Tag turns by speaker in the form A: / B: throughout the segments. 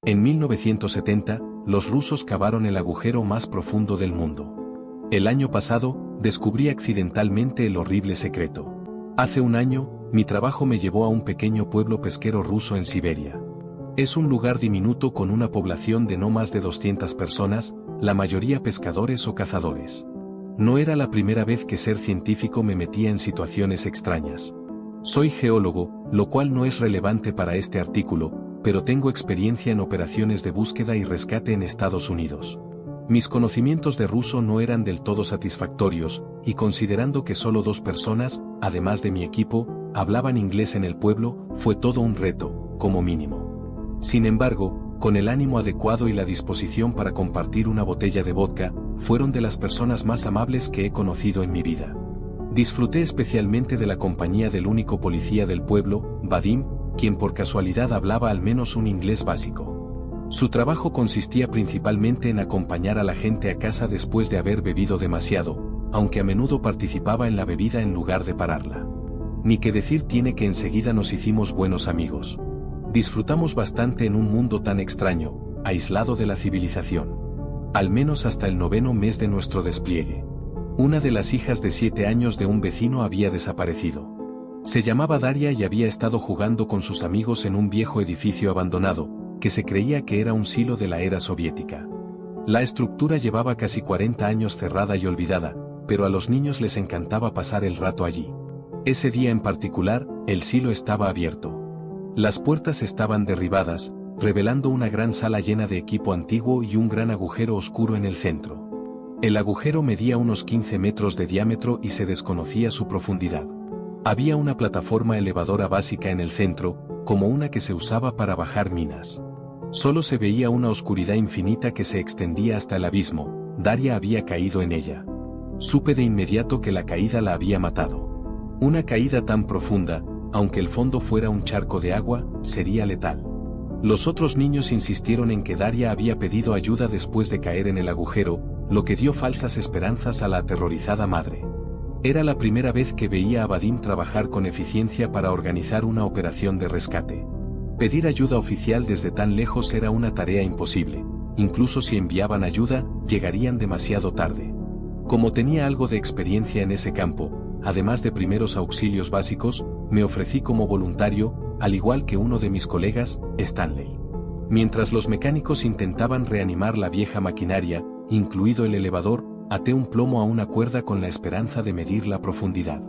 A: En 1970, los rusos cavaron el agujero más profundo del mundo. El año pasado, descubrí accidentalmente el horrible secreto. Hace un año, mi trabajo me llevó a un pequeño pueblo pesquero ruso en Siberia. Es un lugar diminuto con una población de no más de 200 personas, la mayoría pescadores o cazadores. No era la primera vez que ser científico me metía en situaciones extrañas. Soy geólogo, lo cual no es relevante para este artículo, pero tengo experiencia en operaciones de búsqueda y rescate en Estados Unidos. Mis conocimientos de ruso no eran del todo satisfactorios, y considerando que solo 2 personas, además de mi equipo, hablaban inglés en el pueblo, fue todo un reto, como mínimo. Sin embargo, con el ánimo adecuado y la disposición para compartir una botella de vodka, fueron de las personas más amables que he conocido en mi vida. Disfruté especialmente de la compañía del único policía del pueblo, Vadim, quien por casualidad hablaba al menos un inglés básico. Su trabajo consistía principalmente en acompañar a la gente a casa después de haber bebido demasiado, aunque a menudo participaba en la bebida en lugar de pararla. Ni que decir tiene que enseguida nos hicimos buenos amigos. Disfrutamos bastante en un mundo tan extraño, aislado de la civilización. Al menos hasta el 9º mes de nuestro despliegue. Una de las hijas de 7 años de un vecino había desaparecido. Se llamaba Daria y había estado jugando con sus amigos en un viejo edificio abandonado, que se creía que era un silo de la era soviética. La estructura llevaba casi 40 años cerrada y olvidada, pero a los niños les encantaba pasar el rato allí. Ese día en particular, el silo estaba abierto. Las puertas estaban derribadas, revelando una gran sala llena de equipo antiguo y un gran agujero oscuro en el centro. El agujero medía unos 15 metros de diámetro y se desconocía su profundidad. Había una plataforma elevadora básica en el centro, como una que se usaba para bajar minas. Solo se veía una oscuridad infinita que se extendía hasta el abismo. Daria había caído en ella. Supe de inmediato que la caída la había matado. Una caída tan profunda, aunque el fondo fuera un charco de agua, sería letal. Los otros niños insistieron en que Daria había pedido ayuda después de caer en el agujero, lo que dio falsas esperanzas a la aterrorizada madre. Era la primera vez que veía a Vadim trabajar con eficiencia para organizar una operación de rescate. Pedir ayuda oficial desde tan lejos era una tarea imposible. Incluso si enviaban ayuda, llegarían demasiado tarde. Como tenía algo de experiencia en ese campo, además de primeros auxilios básicos, me ofrecí como voluntario, al igual que uno de mis colegas, Stanley. Mientras los mecánicos intentaban reanimar la vieja maquinaria, incluido el elevador, até un plomo a una cuerda con la esperanza de medir la profundidad.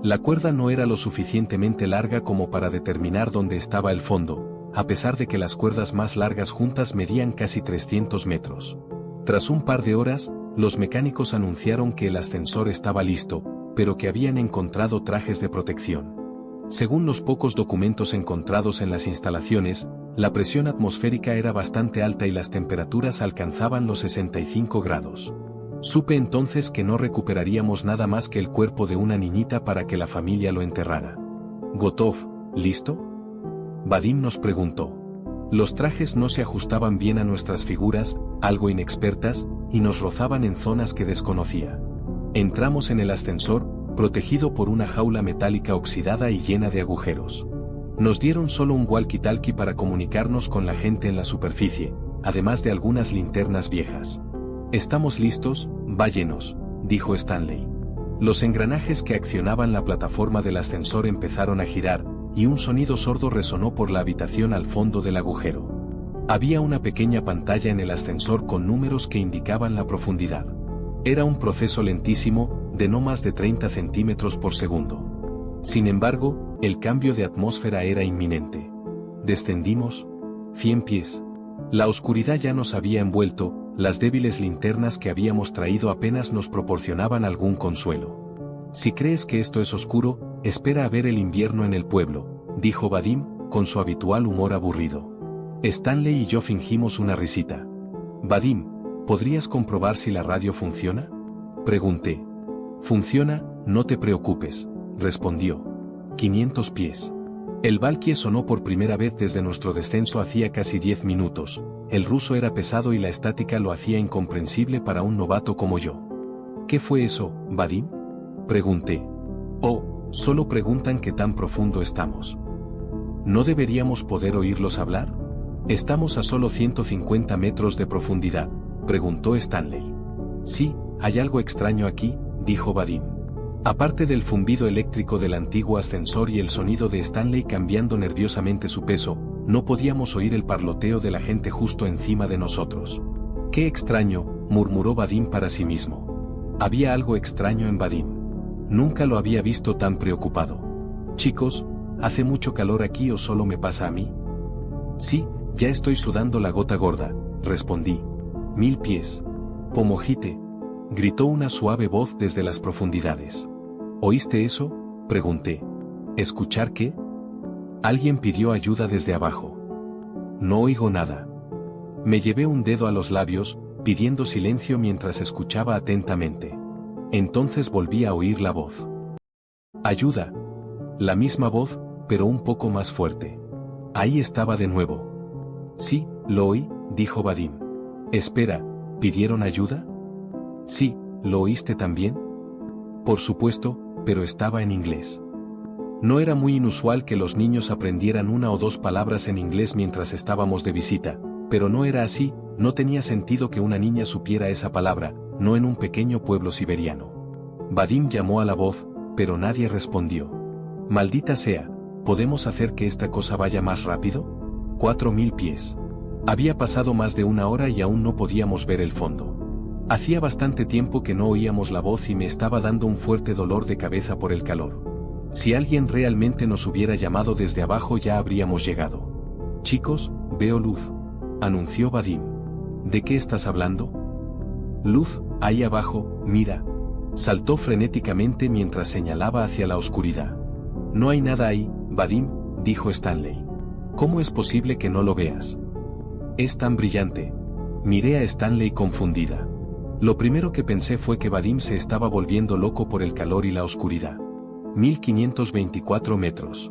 A: La cuerda no era lo suficientemente larga como para determinar dónde estaba el fondo, a pesar de que las cuerdas más largas juntas medían casi 300 metros. Tras un par de horas, los mecánicos anunciaron que el ascensor estaba listo, pero que habían encontrado trajes de protección. Según los pocos documentos encontrados en las instalaciones, la presión atmosférica era bastante alta y las temperaturas alcanzaban los 65 grados. Supe entonces que no recuperaríamos nada más que el cuerpo de una niñita para que la familia lo enterrara. ¿Gotov, listo? Vadim nos preguntó. Los trajes no se ajustaban bien a nuestras figuras, algo inexpertas, y nos rozaban en zonas que desconocía. Entramos en el ascensor, protegido por una jaula metálica oxidada y llena de agujeros. Nos dieron solo un walkie-talkie para comunicarnos con la gente en la superficie, además de algunas linternas viejas. «Estamos listos, váyenos», dijo Stanley. Los engranajes que accionaban la plataforma del ascensor empezaron a girar, y un sonido sordo resonó por la habitación al fondo del agujero. Había una pequeña pantalla en el ascensor con números que indicaban la profundidad. Era un proceso lentísimo, de no más de 30 centímetros por segundo. Sin embargo, el cambio de atmósfera era inminente. Descendimos 100 pies. La oscuridad ya nos había envuelto. Las débiles linternas que habíamos traído apenas nos proporcionaban algún consuelo. «Si crees que esto es oscuro, espera a ver el invierno en el pueblo», dijo Vadim, con su habitual humor aburrido. Stanley y yo fingimos una risita. «Vadim, ¿podrías comprobar si la radio funciona?», pregunté. «Funciona, no te preocupes», respondió. 500 pies. El valkie sonó por primera vez desde nuestro descenso hacía casi 10 minutos. El ruso era pesado y la estática lo hacía incomprensible para un novato como yo. «¿Qué fue eso, Vadim?», pregunté. «Oh, solo preguntan qué tan profundo estamos». «¿No deberíamos poder oírlos hablar?», ¿Estamos a solo 150 metros de profundidad?, preguntó Stanley. Sí, hay algo extraño aquí, dijo Vadim. Aparte del zumbido eléctrico del antiguo ascensor y el sonido de Stanley cambiando nerviosamente su peso, no podíamos oír el parloteo de la gente justo encima de nosotros. «Qué extraño», murmuró Vadim para sí mismo. Había algo extraño en Vadim. Nunca lo había visto tan preocupado. «Chicos, ¿hace mucho calor aquí o solo me pasa a mí?» «Sí, ya estoy sudando la gota gorda», respondí. «1000 pies». «Pomojite», gritó una suave voz desde las profundidades. «¿Oíste eso?», pregunté. «¿Escuchar qué?». Alguien pidió ayuda desde abajo. «No oigo nada». Me llevé un dedo a los labios, pidiendo silencio mientras escuchaba atentamente. Entonces volví a oír la voz. «Ayuda». La misma voz, pero un poco más fuerte. Ahí estaba de nuevo. «Sí, lo oí», dijo Vadim. «Espera, ¿pidieron ayuda?». «Sí, ¿lo oíste también?». «Por supuesto, pero estaba en inglés». No era muy inusual que los niños aprendieran una o dos palabras en inglés mientras estábamos de visita, pero no era así, no tenía sentido que una niña supiera esa palabra, no en un pequeño pueblo siberiano. Vadim llamó a la voz, pero nadie respondió. «Maldita sea, ¿podemos hacer que esta cosa vaya más rápido?». 4000 pies. Había pasado más de una hora y aún no podíamos ver el fondo. Hacía bastante tiempo que no oíamos la voz y me estaba dando un fuerte dolor de cabeza por el calor. Si alguien realmente nos hubiera llamado desde abajo ya habríamos llegado. «Chicos, veo luz», anunció Vadim. «¿De qué estás hablando?». «Luz, ahí abajo, mira». Saltó frenéticamente mientras señalaba hacia la oscuridad. «No hay nada ahí, Vadim», dijo Stanley. «¿Cómo es posible que no lo veas?». «Es tan brillante». Miré a Stanley confundida. Lo primero que pensé fue que Vadim se estaba volviendo loco por el calor y la oscuridad. 1524 metros.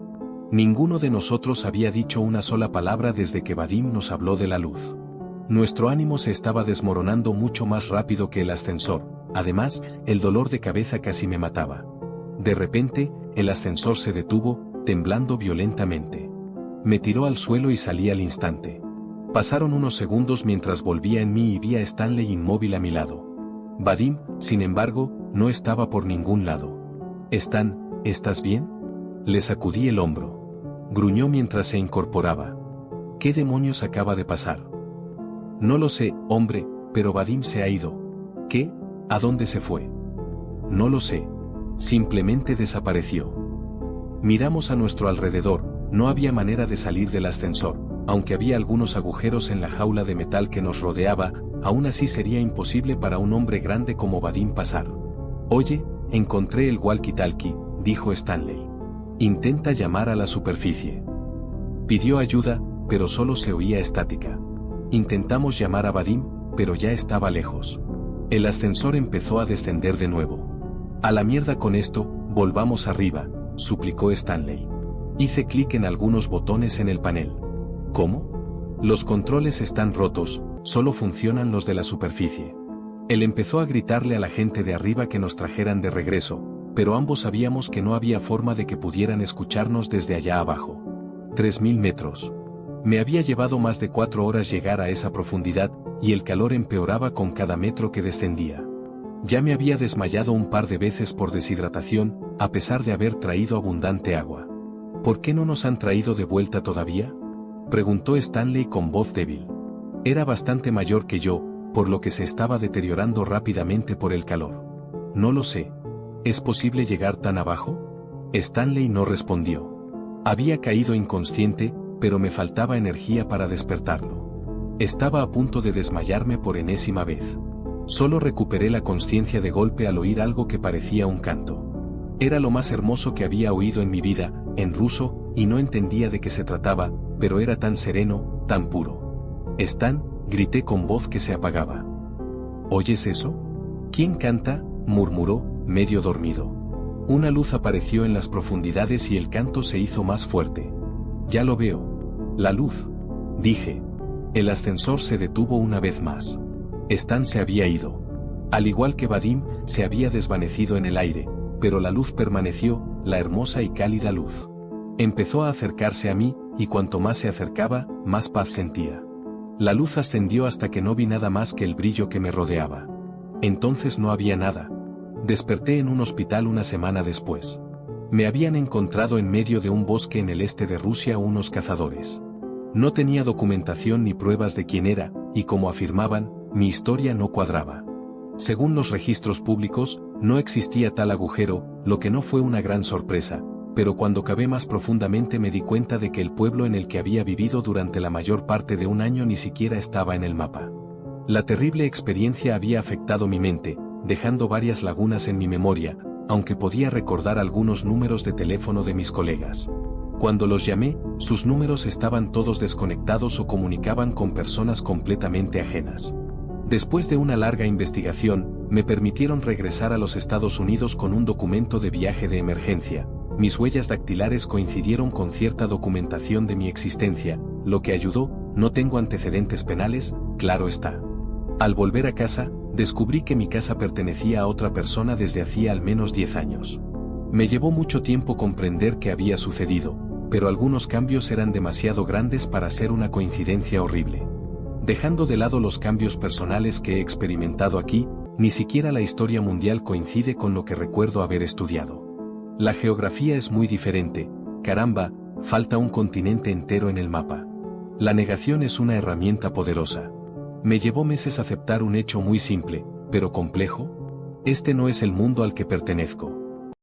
A: Ninguno de nosotros había dicho una sola palabra desde que Vadim nos habló de la luz. Nuestro ánimo se estaba desmoronando mucho más rápido que el ascensor, además, el dolor de cabeza casi me mataba. De repente, el ascensor se detuvo, temblando violentamente. Me tiró al suelo y salí al instante. Pasaron unos segundos mientras volvía en mí y vi a Stanley inmóvil a mi lado. Vadim, sin embargo, no estaba por ningún lado. ¿Estás bien?». Le sacudí el hombro. Gruñó mientras se incorporaba. «¿Qué demonios acaba de pasar?». «No lo sé, hombre, pero Vadim se ha ido». «¿Qué? ¿A dónde se fue?». «No lo sé. Simplemente desapareció». Miramos a nuestro alrededor, no había manera de salir del ascensor, aunque había algunos agujeros en la jaula de metal que nos rodeaba, aún así sería imposible para un hombre grande como Vadim pasar. «Oye, encontré el walkie-talkie», dijo Stanley. «Intenta llamar a la superficie». Pidió ayuda, pero solo se oía estática. Intentamos llamar a Vadim, pero ya estaba lejos. El ascensor empezó a descender de nuevo. «A la mierda con esto, volvamos arriba», suplicó Stanley. Hice clic en algunos botones en el panel. «¿Cómo?». «Los controles están rotos, solo funcionan los de la superficie». Él empezó a gritarle a la gente de arriba que nos trajeran de regreso, pero ambos sabíamos que no había forma de que pudieran escucharnos desde allá abajo. 3000 metros. Me había llevado más de 4 horas llegar a esa profundidad, y el calor empeoraba con cada metro que descendía. Ya me había desmayado un par de veces por deshidratación, a pesar de haber traído abundante agua. «¿Por qué no nos han traído de vuelta todavía?», preguntó Stanley con voz débil. Era bastante mayor que yo, por lo que se estaba deteriorando rápidamente por el calor. «No lo sé. ¿Es posible llegar tan abajo?». Stanley no respondió. Había caído inconsciente, pero me faltaba energía para despertarlo. Estaba a punto de desmayarme por enésima vez. Solo recuperé la consciencia de golpe al oír algo que parecía un canto. Era lo más hermoso que había oído en mi vida, en ruso, y no entendía de qué se trataba, pero era tan sereno, tan puro. «Stan», grité con voz que se apagaba. «¿Oyes eso?». «¿Quién canta?», murmuró, medio dormido. Una luz apareció en las profundidades y el canto se hizo más fuerte. «Ya lo veo. La luz», dije. El ascensor se detuvo una vez más. Stan se había ido. Al igual que Vadim, se había desvanecido en el aire, pero la luz permaneció, la hermosa y cálida luz. Empezó a acercarse a mí, y cuanto más se acercaba, más paz sentía. La luz ascendió hasta que no vi nada más que el brillo que me rodeaba. Entonces no había nada. Desperté en un hospital una semana después. Me habían encontrado en medio de un bosque en el este de Rusia unos cazadores. No tenía documentación ni pruebas de quién era, y como afirmaban, mi historia no cuadraba. Según los registros públicos, no existía tal agujero, lo que no fue una gran sorpresa, pero cuando cavé más profundamente me di cuenta de que el pueblo en el que había vivido durante la mayor parte de un año ni siquiera estaba en el mapa. La terrible experiencia había afectado mi mente, dejando varias lagunas en mi memoria, aunque podía recordar algunos números de teléfono de mis colegas. Cuando los llamé, sus números estaban todos desconectados o comunicaban con personas completamente ajenas. Después de una larga investigación, me permitieron regresar a los Estados Unidos con un documento de viaje de emergencia. Mis huellas dactilares coincidieron con cierta documentación de mi existencia, lo que ayudó. No tengo antecedentes penales, claro está. Al volver a casa, descubrí que mi casa pertenecía a otra persona desde hacía al menos 10 años. Me llevó mucho tiempo comprender qué había sucedido, pero algunos cambios eran demasiado grandes para ser una coincidencia horrible. Dejando de lado los cambios personales que he experimentado aquí, ni siquiera la historia mundial coincide con lo que recuerdo haber estudiado. La geografía es muy diferente, caramba, falta un continente entero en el mapa. La negación es una herramienta poderosa. Me llevó meses aceptar un hecho muy simple, pero complejo. Este no es el mundo al que pertenezco.